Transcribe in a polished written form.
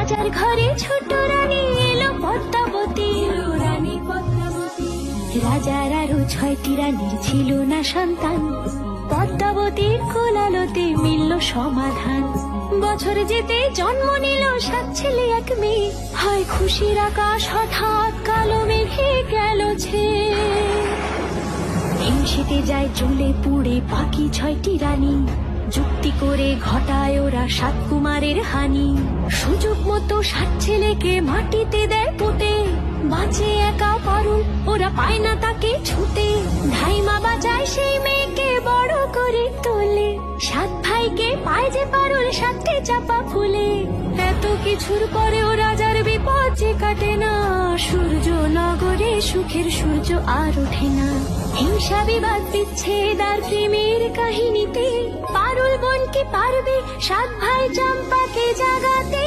রাজার ঘরে ছোট রানী এলো পদ্মাবতী। রাজার আরো 6টি রানীর ছিল না সন্তান, পদ্মাবতীর কোলালোতে মিলল সমাধান। বছর যেতে জন্ম নিল 7 ছেলে 1 মেয়ে, হয় খুশির আকাশ হঠাৎ কালো মেঘে গেল ছেয়ে। হিংসেতে যায় জ্বলে পুড়ে বাকি 6টি রানী, যুক্তি করে ঘটায় ওরা 7 কুমারের হানি। সুযোগ মতো 7 ছেলেকে মাটিতে দেয় পুঁতে, বাঁচে একা পারুল, ওরা পায় না তাকে ছুতে। ধাইমা বাজায় সেই মেয়েকে বড় করে তোলে, 7 ভাইকে পায় যে পারুল 7টে চাপা ফুলে। এত কিছুর পরেও রাজার বিপদ যে কাটে না, সূর্য নগরে সুখের সূর্য আর ওঠে না। হিংসা বিবাদ বিচ্ছেদ আর প্রেমের কাহিনীতে পারুল বোন কি পারবে 7 ভাই চম্পাকে জাগাতে।